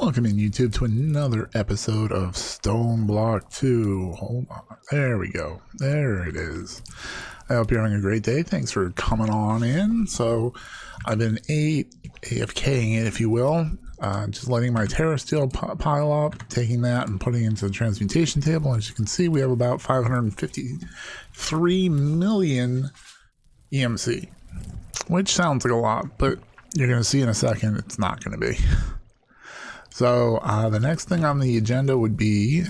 Welcome in YouTube to another episode of StoneBlock2. Hold on. There we go. There it is. I hope you're having a great day. Thanks for coming on in. So I've been AFKing it, if you will. Just letting my terra steel pile up, taking that and putting it into the transmutation table. As you can see, we have about 553 million EMC, which sounds like a lot, but you're going to see in a second it's not going to be. So the next thing on the agenda would be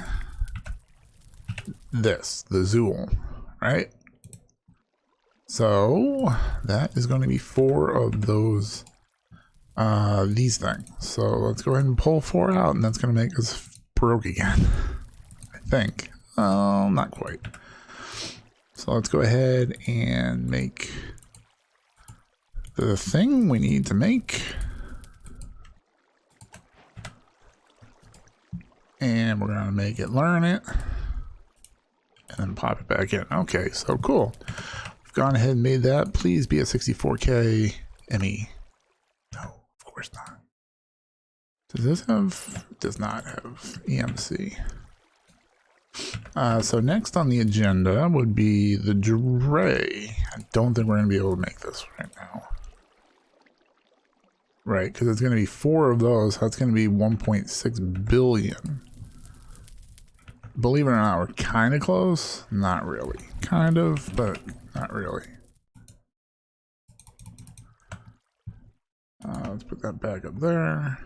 this, the Zool, right? So that is going to be 4 of those, these things. So let's go ahead and pull 4 out, and that's going to make us broke again, I think. Not quite. So let's go ahead and make the thing we need to make. And we're going to make it learn it. And then pop it back in. Okay, so cool. We've gone ahead and made that. Please be a 64K ME. No, of course not. Does this have... It does not have EMC. So next on the agenda would be the Dre. I don't think we're going to be able to make this right now. Right, because it's going to be 4 of those. So that's going to be 1.6 billion. Believe it or not, we're kind of close. Not really. Kind of, but not really. Let's put that back up there.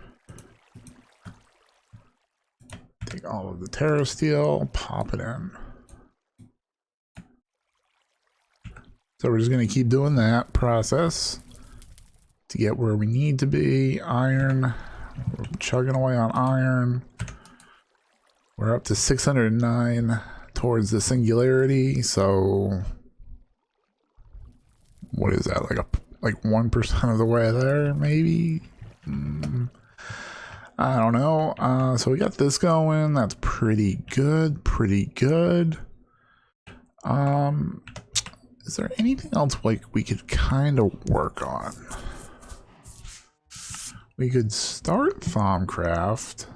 Take all of the terra steel, pop it in. So we're just going to keep doing that process to get where we need to be. Iron. We're chugging away on iron. We're up to 609 towards the singularity, so what is that, like 1% of the way there, maybe? I don't know. So we got this going. That's pretty good, pretty good. Is there anything else like we could kind of work on? We could start Thaumcraft.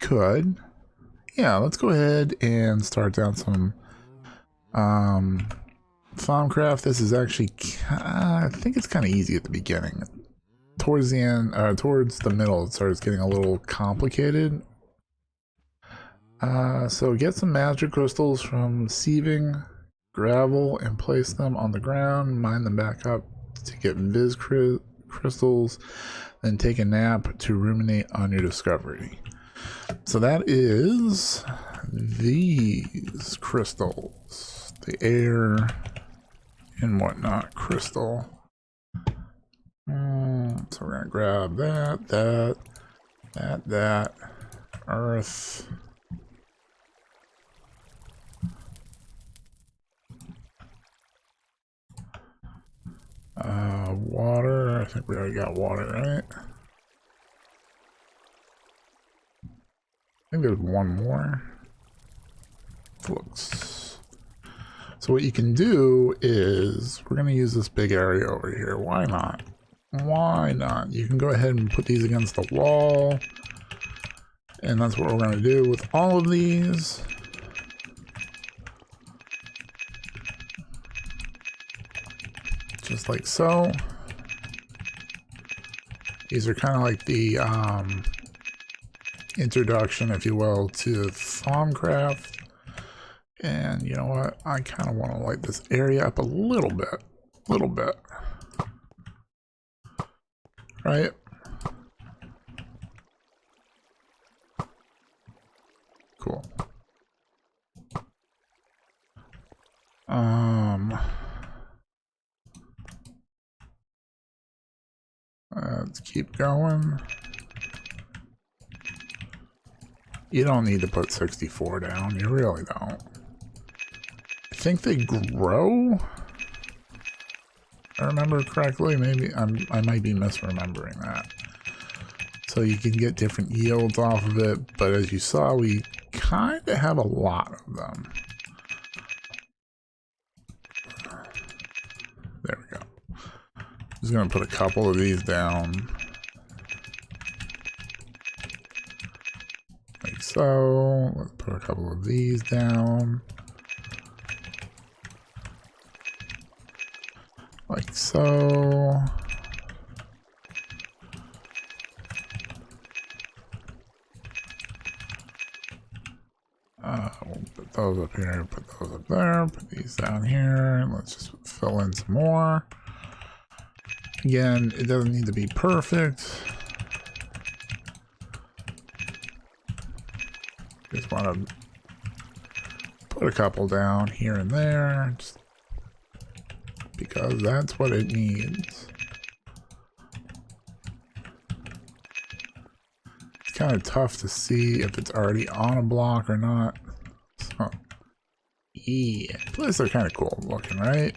Could. Yeah, let's go ahead and start down some Thaumcraft. This is actually, I think it's kind of easy at the beginning. Towards the end, towards the middle, it starts getting a little complicated. So get some magic crystals from sieving gravel and place them on the ground. Mine them back up to get Viz crystals. Then take a nap to ruminate on your discovery. So that is these crystals, the air and whatnot crystal. So we're gonna grab that, earth. Water. I think we already got water, right? I think there's one more. Looks. So what you can do is we're going to use this big area over here. Why not? Why not? You can go ahead and put these against the wall. And that's what we're going to do with all of these. Just like so. These are kind of like the introduction, if you will, to Thaumcraft. And you know what? I kind of want to light this area up a little bit. Right? Cool. Let's keep going. You don't need to put 64 down. You really don't. I think they grow. If I remember correctly. Maybe I might be misremembering that. So you can get different yields off of it. But as you saw, we kind of have a lot of them. There we go. just gonna put a couple of these down. Like so. Let's put a couple of these down. Like so. We'll put those up here, put those up there, put these down here. Let's just fill in some more. Again, it doesn't need to be perfect. Just want to put a couple down here and there, just because that's what it needs. It's kind of tough to see if it's already on a block or not. So, yeah, plus they're kind of cool looking, right?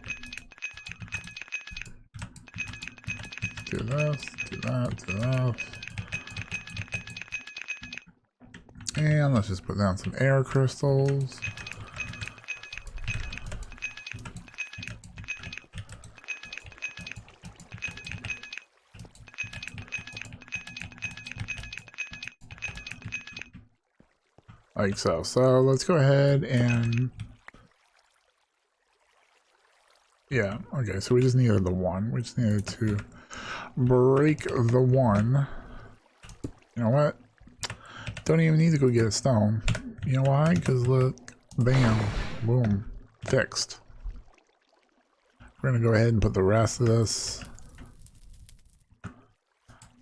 Do this, do that, do that. And let's just put down some air crystals. Like so. So let's go ahead and yeah, okay, so we just needed the one. We just needed to break the one. You know what? Don't even need to go get a stone. You know why? Because look, bam, boom, fixed. We're gonna go ahead and put the rest of this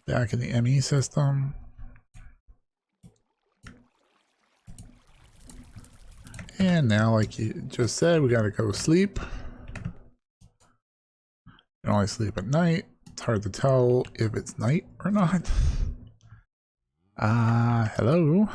back in the ME system. And now, like you just said, we gotta go sleep. You can only sleep at night. It's hard to tell if it's night or not. Hello.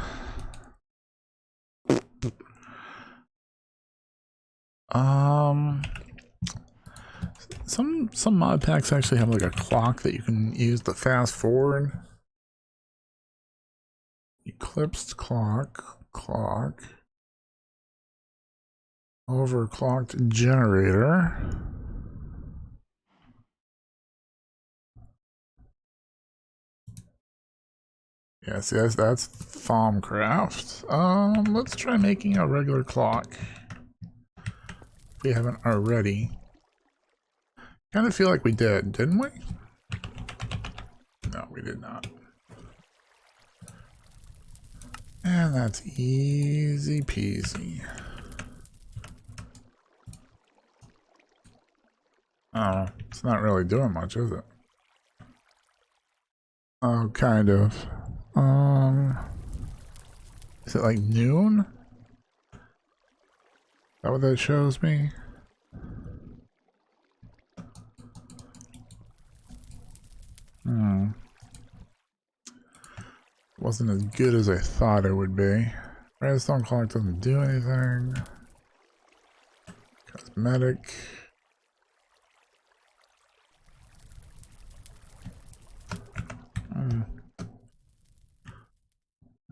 Some mod packs actually have like a clock that you can use to fast forward. Eclipsed clock, overclocked generator. Yeah, see, that's Thaumcraft. Let's try making a regular clock. If we haven't already. Kind of feel like we did, didn't we? No, we did not. And that's easy peasy. Oh, it's not really doing much, is it? Oh, kind of. Is it like noon? Is that what that shows me? Wasn't as good as I thought it would be. Redstone clock doesn't do anything. Cosmetic.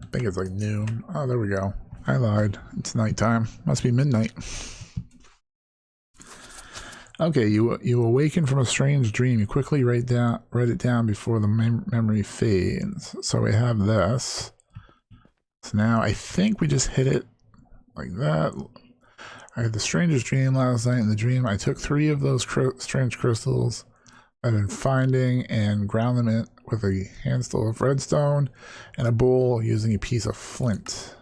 I think it's like noon. Oh, there we go. I lied. It's nighttime. Must be midnight. Okay, you awaken from a strange dream. You quickly write it down before the memory fades. So we have this. So now I think we just hit it like that. I had the strangest dream last night. In the dream, I took 3 of those strange crystals I've been finding and ground them in with a handful of redstone and a bowl using a piece of flint.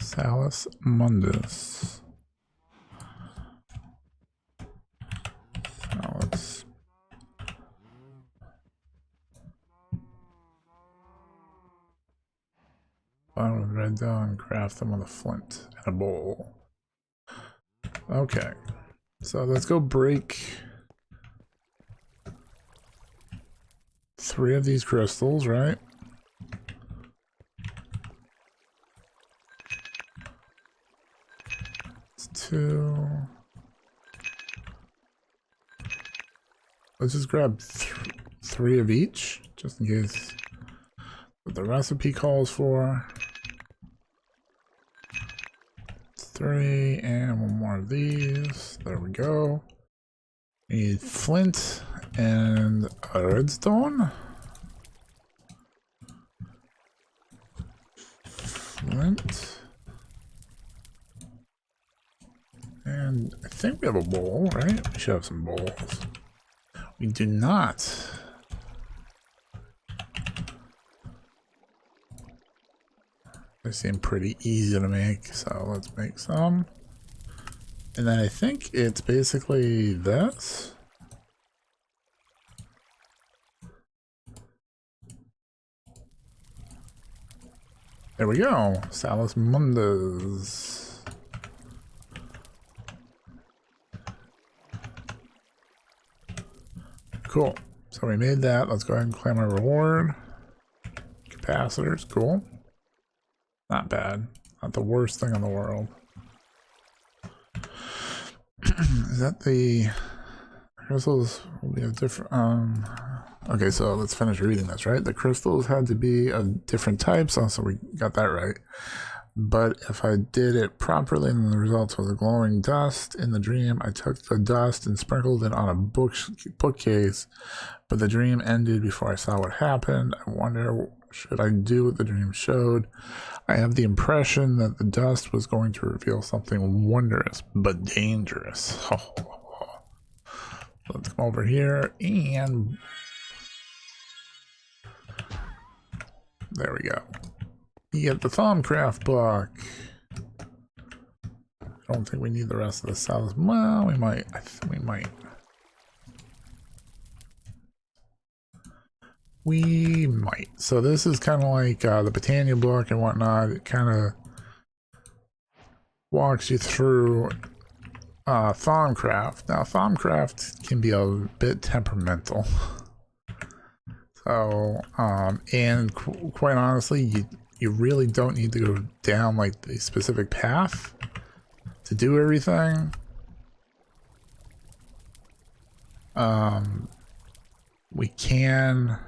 Salus Mundus. Salus. Find with redstone, craft them with a flint and a bowl. Okay, so let's go break 3 of these crystals, right? It's 2. Let's just grab 3 of each, just in case. Put the recipe calls for. 3 and one more of these. There we go. Need flint and a redstone. Flint. And I think we have a bowl, right? We should have some bowls. We do not. They seem pretty easy to make, so let's make some. And then I think it's basically this. There we go. Salus Mundus. Cool. So we made that. Let's go ahead and claim our reward. Capacitors. Cool. Not bad. Not the worst thing in the world. Is that the crystals will be a different okay, so let's finish reading this, right? The crystals had to be of different types, also we got that right. But if I did it properly, then the results was a glowing dust. In the dream, I took the dust and sprinkled it on a bookcase, but the dream ended before I saw what happened. I wonder, should I do what the dream showed? I have the impression that the dust was going to reveal something wondrous, but dangerous. Let's come over here and... there we go. You get the Thaumcraft block. I don't think we need the rest of the cells. Well, we might. I think we might. We might. So this is kind of like the Botania block and whatnot. It kind of walks you through Thaumcraft. Now, Thaumcraft can be a bit temperamental. So, and quite honestly, you really don't need to go down like the specific path to do everything. We can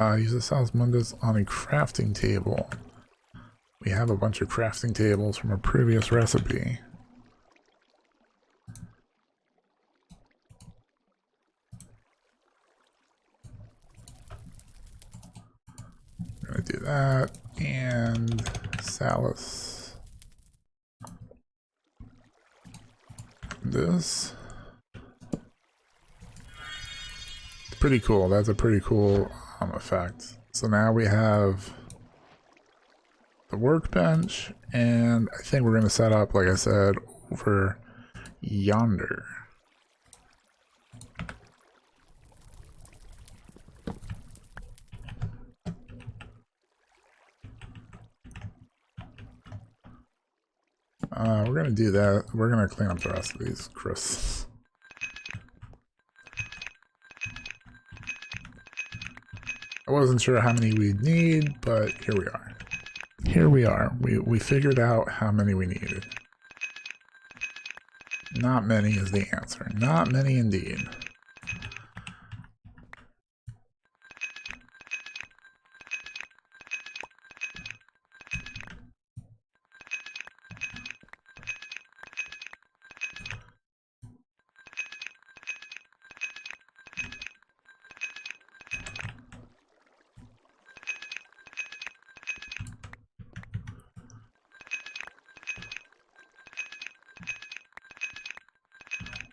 use the Salus Mundus on a crafting table. We have a bunch of crafting tables from a previous recipe. Gonna do that and Salus. This. It's pretty cool. That's a pretty cool effect. So now we have the workbench, and I think we're gonna set up, like I said, over yonder. We're gonna do that. We're gonna clean up the rest of these crystals. I wasn't sure how many we'd need, but here we are. Here we are. We figured out how many we needed. Not many is the answer. Not many indeed.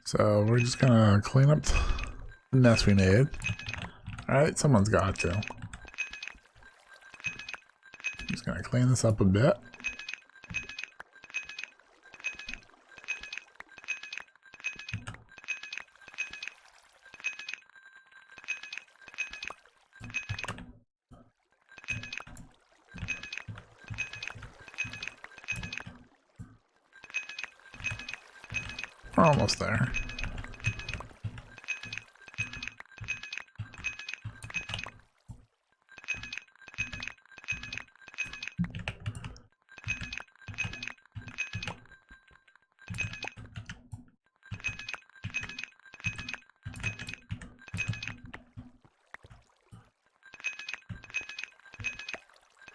So we're just gonna clean up the mess we made. Alright, someone's got to. Just gonna clean this up a bit. We're almost there.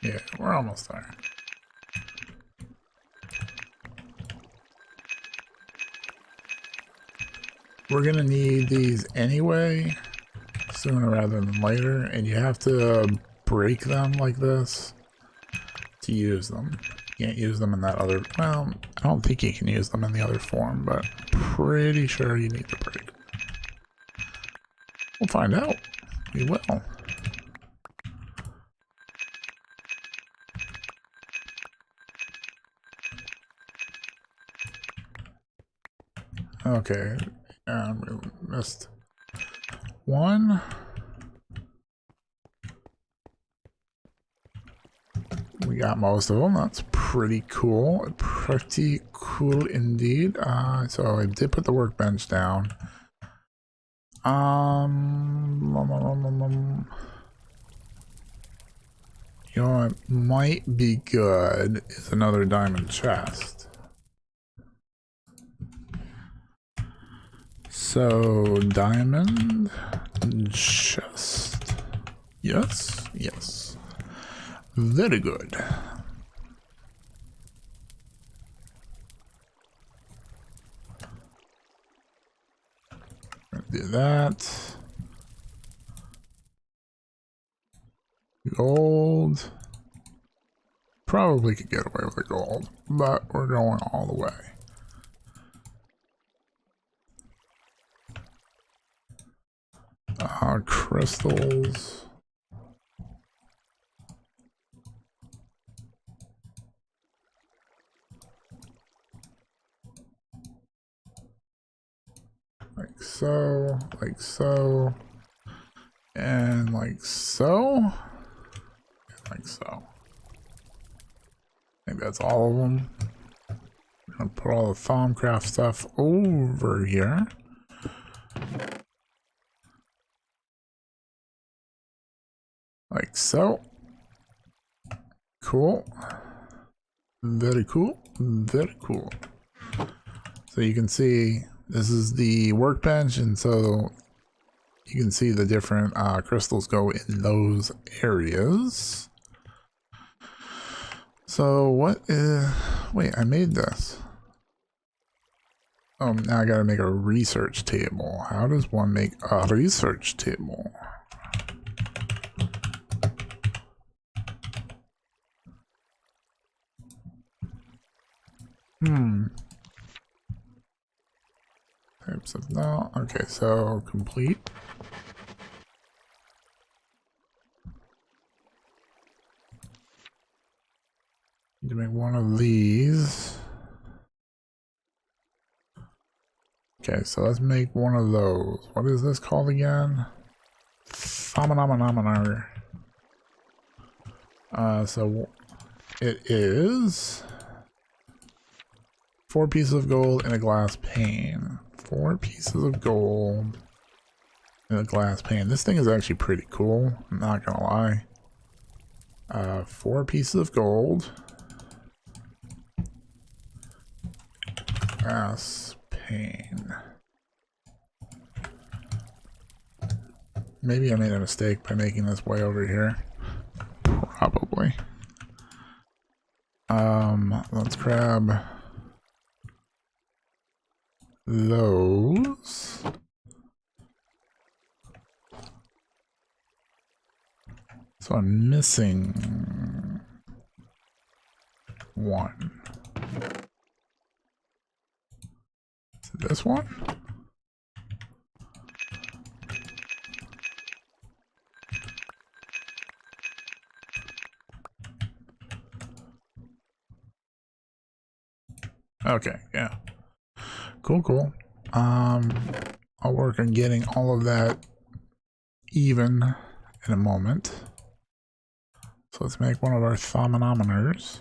Yeah, we're almost there. We're gonna need these anyway, sooner rather than later, and you have to break them like this to use them. You can't use them in that other, well, I don't think you can use them in the other form, but pretty sure you need to break. We'll find out. We will. Okay, we missed one. We got most of them. That's pretty cool. Pretty cool indeed. So I did put the workbench down. You know what might be good is another diamond chest. So diamond chest. Yes, yes. Very good. Do that. Gold. Probably could get away with the gold, but we're going all the way. Crystals. Like so, and like so, like so. I think that's all of them. I'm gonna put all the Thaumcraft stuff over here. Like so. Cool. Very cool. Very cool. So you can see this is the workbench, and so you can see the different crystals go in those areas. So what is... Wait, I made this. Oh, now I gotta make a research table. How does one make a research table? Types of no. Okay, so complete. Need to make one of these. Okay, so let's make one of those. What is this called again? Phenomenon. So it is 4 pieces of gold and a glass pane. 4 pieces of gold and a glass pane. This thing is actually pretty cool, I'm not gonna lie. 4 pieces of gold. Glass pane. Maybe I made a mistake by making this way over here. Probably. Let's grab those. So I'm missing one. Is it this one? Okay, yeah. Cool. I'll work on getting all of that even in a moment. So let's make one of our thermometers.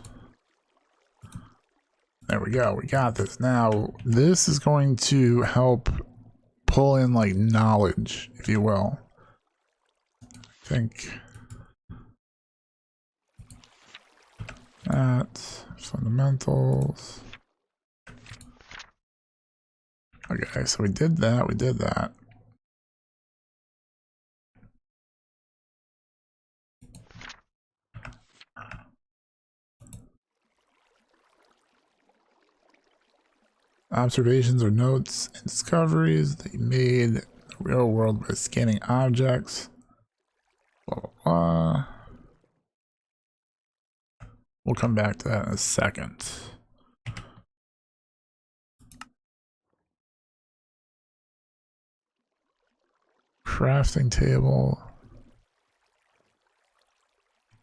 There we go, we got this. Now, this is going to help pull in like knowledge, if you will. I think that's fundamentals. Okay, so we did that. Observations or notes and discoveries that you made in the real world by scanning objects. Blah, blah, blah. We'll come back to that in a second. Crafting table.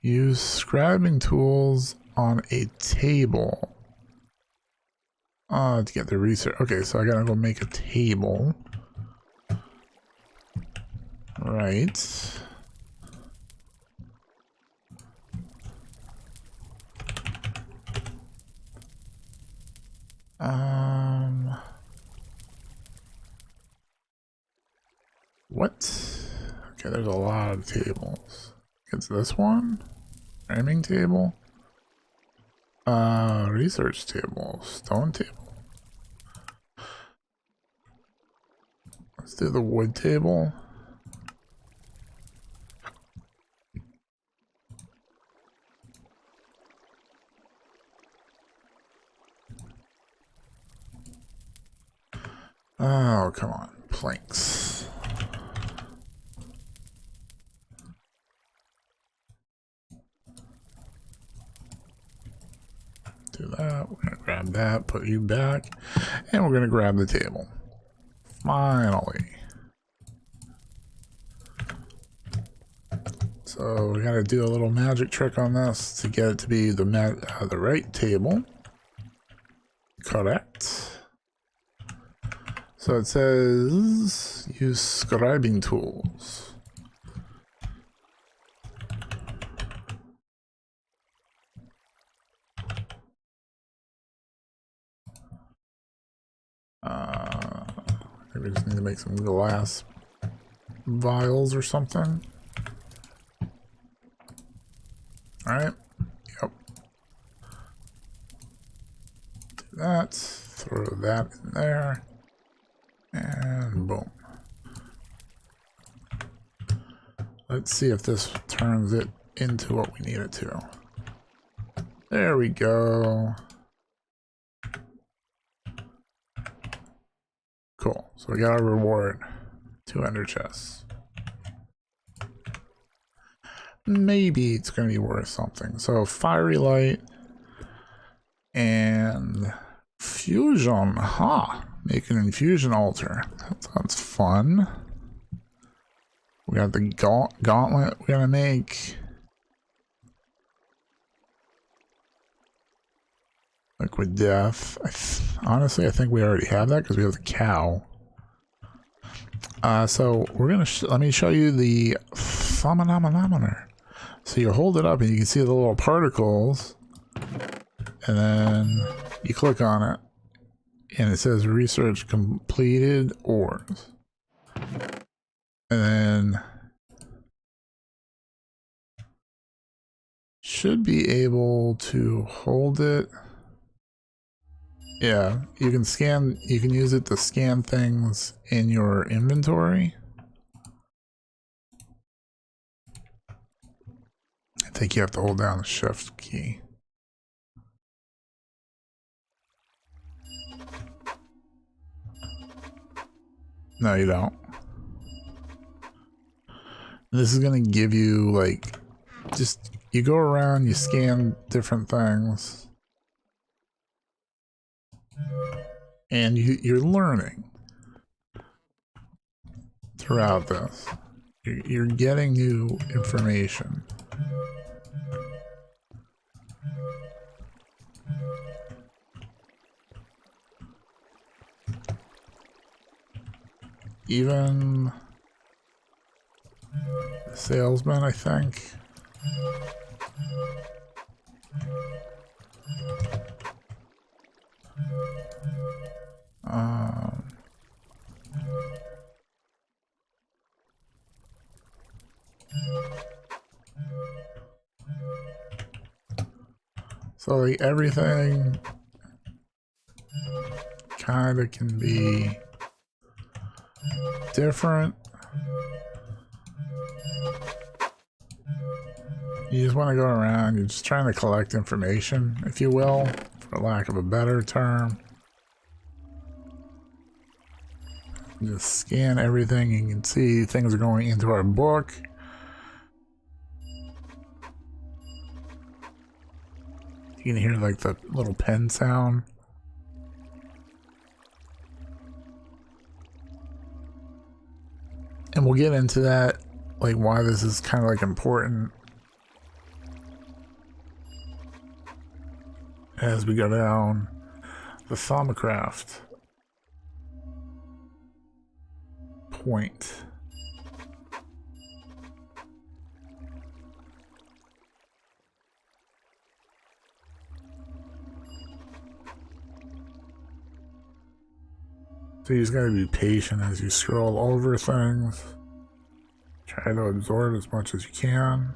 Use scribing tools on a table. To get the research. Okay, so I gotta go make a table. Right. What? Okay, there's a lot of tables. It's this one? Framing table? Research table. Stone table. Let's do the wood table. Oh, come on. Planks. Do that. We're going to grab that, put you back, and we're going to grab the table. Finally. So we got to do a little magic trick on this to get it to be the right table. Correct. So it says use scribing tools. Maybe we just need to make some glass vials or something. Alright. Yep. Do that. Throw that in there. And boom. Let's see if this turns it into what we need it to. There we go. Cool. So we got our reward. 2 ender chests. Maybe it's going to be worth something. So fiery light and fusion. Ha! Make an infusion altar. That sounds fun. We got the gauntlet we gotta make. Liquid death. Honestly, I think we already have that because we have the cow. So we're gonna let me show you the phenomenon. So you hold it up and you can see the little particles, and then you click on it, and it says research completed ores, and then should be able to hold it. Yeah, you can scan, you can use it to scan things in your inventory. I think you have to hold down the shift key. No, you don't. This is going to give you, like, just, you go around, you scan different things. And you're learning throughout this. You're getting new information. Even the salesman, I think. So like everything kind of can be different. You just want to go around, you're just trying to collect information, if you will, for lack of a better term. Just scan everything. You can see things are going into our book. You can hear like the little pen sound. And we'll get into that, like why this is kind of like important as we go down the Thaumcraft point. So you just gotta be patient as you scroll over things. Try to absorb as much as you can.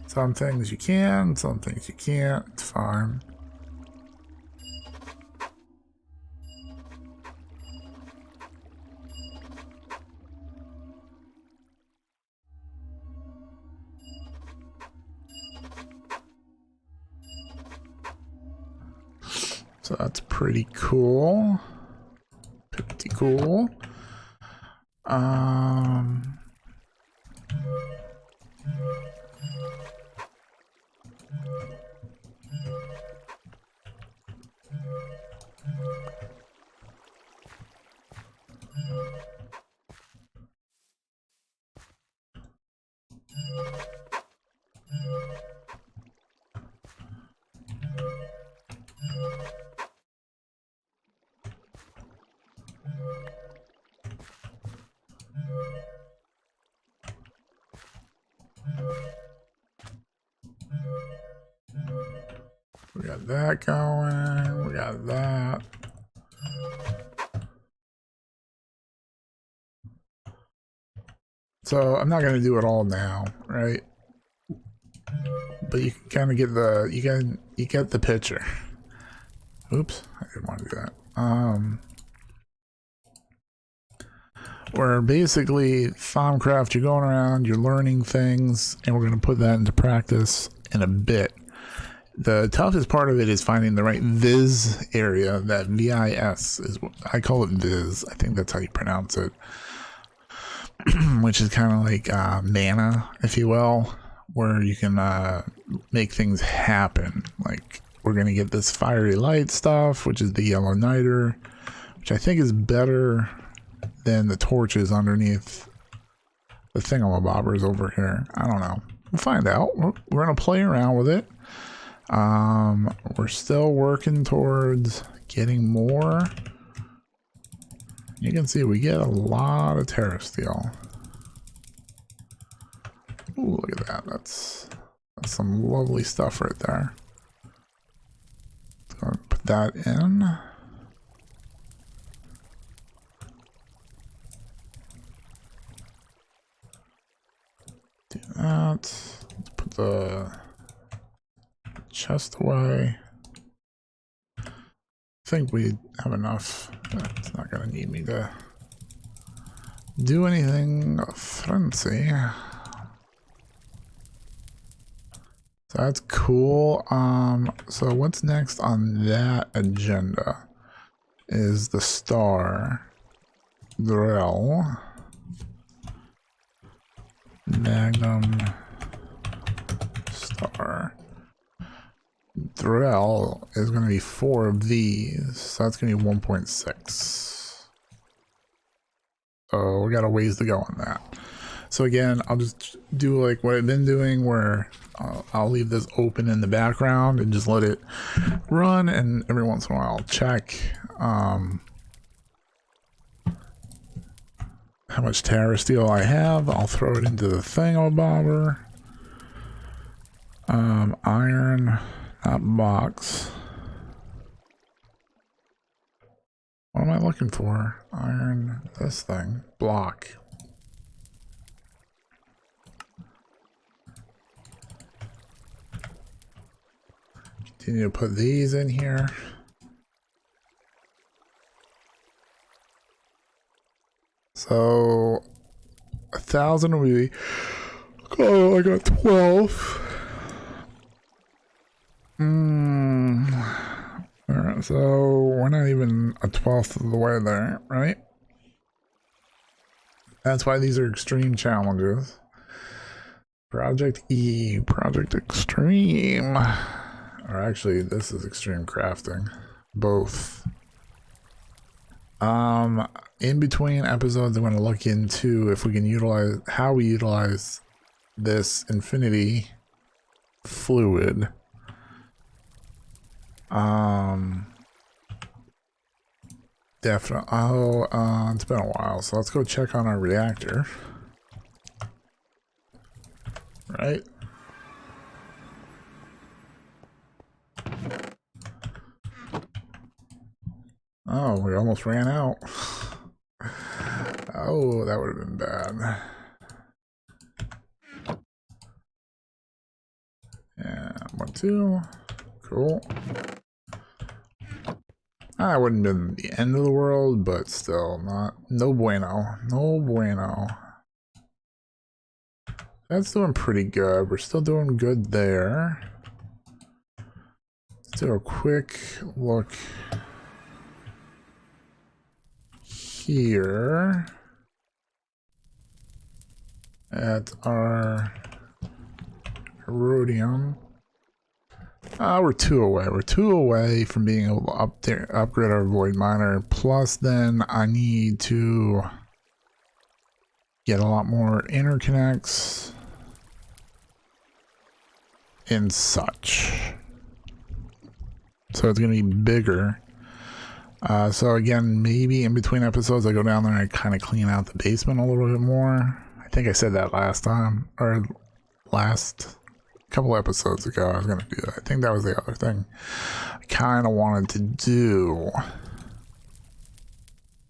Some things you can, some things you can't. It's fine. So that's pretty cool. Pretty cool. We got that going. We got that. So I'm not going to do it all now, right? But you can kind of get the you get the picture. Oops, I didn't want to do that. Where basically Thaumcraft, you're going around, you're learning things, and we're going to put that into practice in a bit. The toughest part of it is finding the right viz area. That VIS is what I call it, viz. I think that's how you pronounce it. Which is kind of like mana, if you will, where you can make things happen. Like we're going to get this fiery light stuff, which is the yellow niter, which I think is better than the torches underneath the thingamabobbers over here. I don't know. We'll find out. We're going to play around with it. We're still working towards getting more. You can see we get a lot of terra steel. Ooh, look at that. That's some lovely stuff right there. Let's go and put that in. Do that. Let's put the chest away. I think we have enough. It's not going to need me to do anything fancy. So that's cool. So what's next on that agenda is the star drill. Magnum star drill is going to be 4 of these, so that's going to be 1.6. So we got a ways to go on that. So again, I'll just do like what I've been doing, where I'll leave this open in the background and just let it run, and every once in a while I'll check how much terra steel I have. I'll throw it into the thingamabobber. Iron, not box. What am I looking for? Iron, this thing, block. Continue to put these in here. So 1,000 will be, oh, I got 12. So we're not even a 12th of the way there, right? That's why these are extreme challenges. Project E, Project Extreme. Or actually, this is extreme crafting. Both. In between episodes, I'm going to look into if we can utilize, how we utilize this infinity fluid. Definitely. Oh, it's been a while, so let's go check on our reactor. Right? Oh, we almost ran out. Oh, that would have been bad. Yeah, 1, 2. Cool. That wouldn't have been the end of the world, but still not. No bueno. No bueno. That's doing pretty good. We're still doing good there. Let's do a quick look here at our rhodium. We're 2 away. We're 2 away from being able to upgrade our void miner. Plus, then I need to get a lot more interconnects and such. So it's going to be bigger. So again, maybe in between episodes, I go down there and I kind of clean out the basement a little bit more. I think I said that last time, or last couple episodes ago I was going to do that. I think that was the other thing I kind of wanted to do.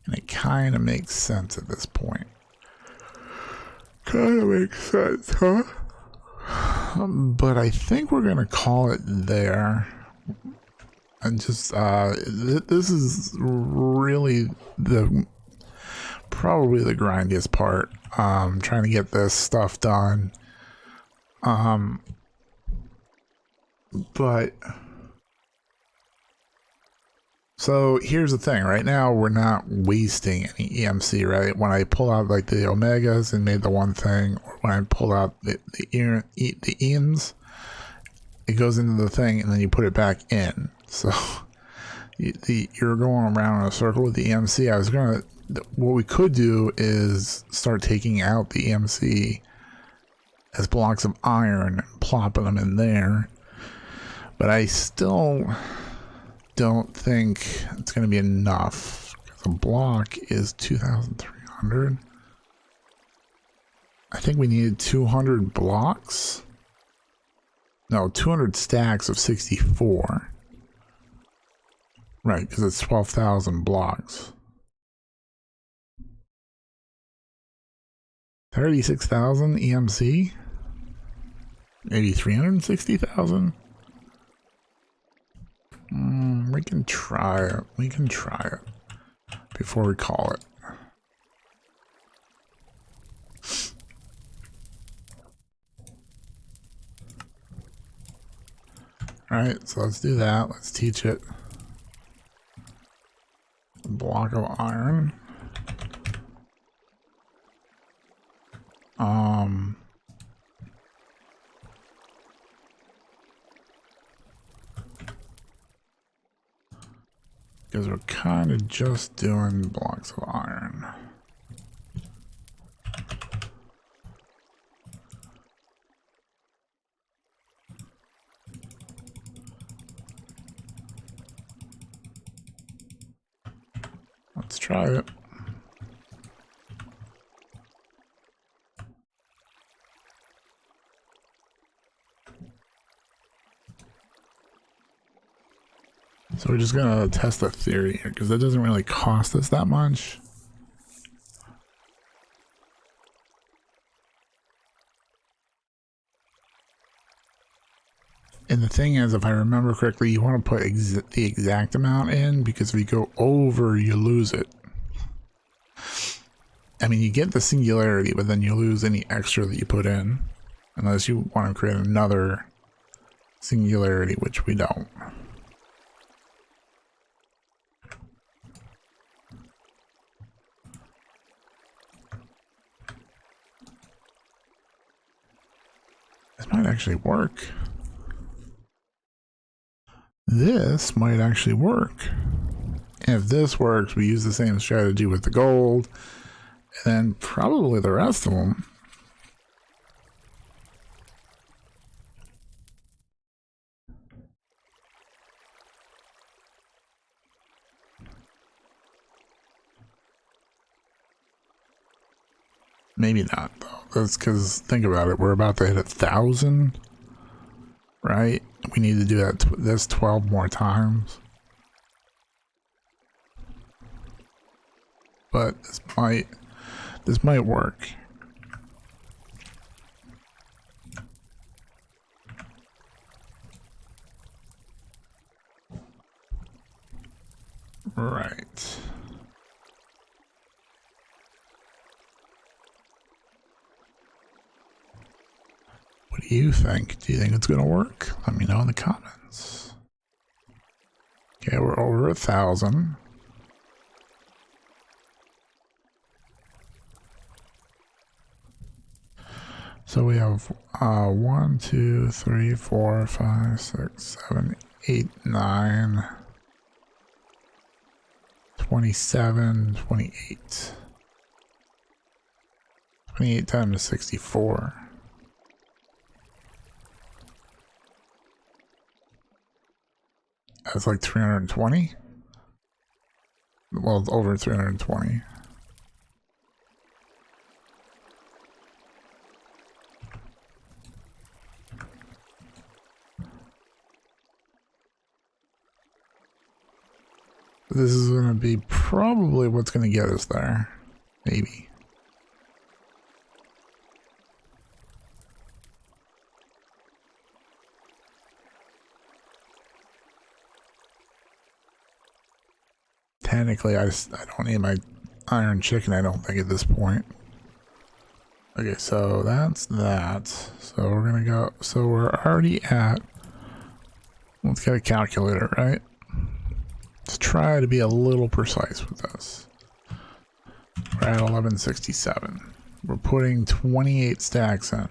And it kind of makes sense at this point. Kind of makes sense, huh? But I think we're going to call it there. And just, this is really probably the grindiest part. Trying to get this stuff done. But so here's the thing. Right now we're not wasting any EMC, right? When I pull out like the omegas and made the one thing, or when I pull out the EMs, it goes into the thing and then you put it back in. So you're going around in a circle with the EMC. I was gonna, what we could do is start taking out the EMC as blocks of iron and plopping them in there. But I still don't think it's going to be enough. The block is 2,300. I think we needed 200 blocks. No, 200 stacks of 64. Right, because it's 12,000 blocks. 36,000 EMC? Maybe 360,000? We can try it. We can try it before we call it. Alright, so let's do that. Let's teach it. A block of iron. Because we're kind of just doing blocks of iron. Let's try it. So we're just gonna test the theory here because it doesn't really cost us that much. And the thing is, if I remember correctly, you want to put the exact amount in, because if you go over, you lose it. I mean, you get the singularity, but then you lose any extra that you put in, unless you want to create another singularity, which we don't. might actually work. This might actually work. And if this works, we use the same strategy with the gold, and then probably the rest of them. Maybe not, though. That's because, think about it, we're about to hit 1,000, right? We need to do that this 12 more times. But this might work. Right. What do you think? Do you think it's gonna work? Let me know in the comments. Okay, we're over 1,000. So we have 1, 2, 3, 4, 5, 6, 7, 8, 9, 27, 28. 28 times 64. That's like 320. Well, it's over 320. This is going to be probably what's going to get us there. Maybe. Technically, I don't need my iron chicken, I don't think, at this point. Okay, so that's that. So we're going to go... So we're already at... Let's get a calculator, right? Let's try to be a little precise with this. We're at 1167. We're putting 28 stacks in.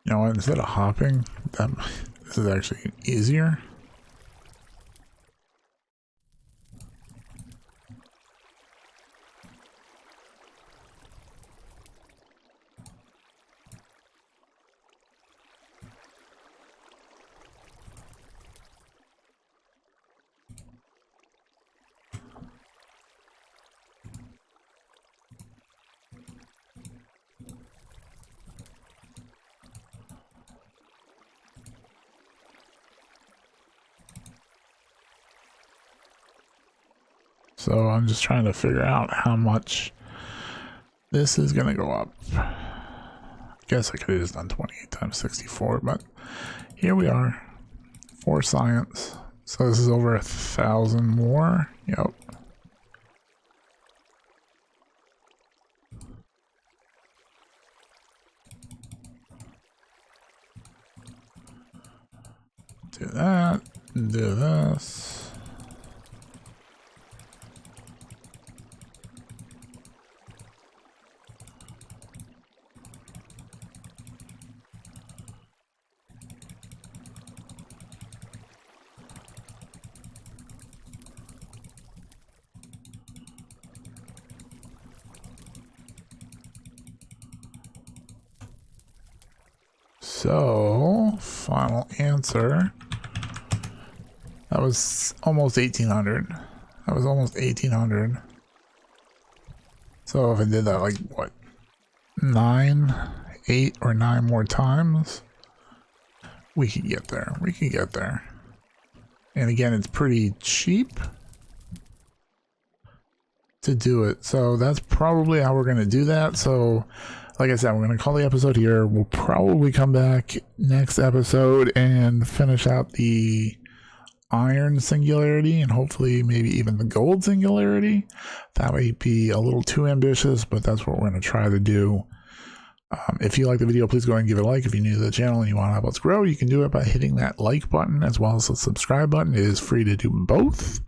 You know what? Instead of hopping, this is actually easier. So I'm just trying to figure out how much this is going to go up. I guess I could have just done 28 times 64, but here we are. For science. So this is over 1,000 more. Yep. Do that. Do this. So, final answer. That was almost 1,800. That was almost 1,800. So if I did that like, what, 8 or 9 more times, we could get there. We could get there. And again, it's pretty cheap to do it. So that's probably how we're going to do that. So like I said, we're going to call the episode here. We'll probably come back next episode and finish out the iron singularity and hopefully maybe even the gold singularity. That might be a little too ambitious, but that's what we're going to try to do. If you like the video, please go ahead and give it a like. If you're new to the channel and you want to help us grow, you can do it by hitting that like button as well as the subscribe button. It is free to do both.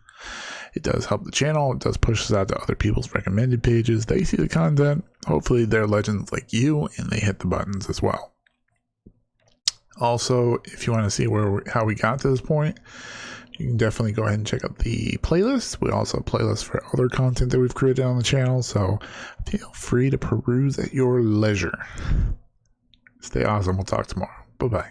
It does help the channel. It does push us out to other people's recommended pages. They see the content. Hopefully they're legends like you and they hit the buttons as well. Also, if you want to see how we got to this point, you can definitely go ahead and check out the playlist. We also have playlists for other content that we've created on the channel, so feel free to peruse at your leisure. Stay awesome. We'll talk tomorrow. Bye-bye.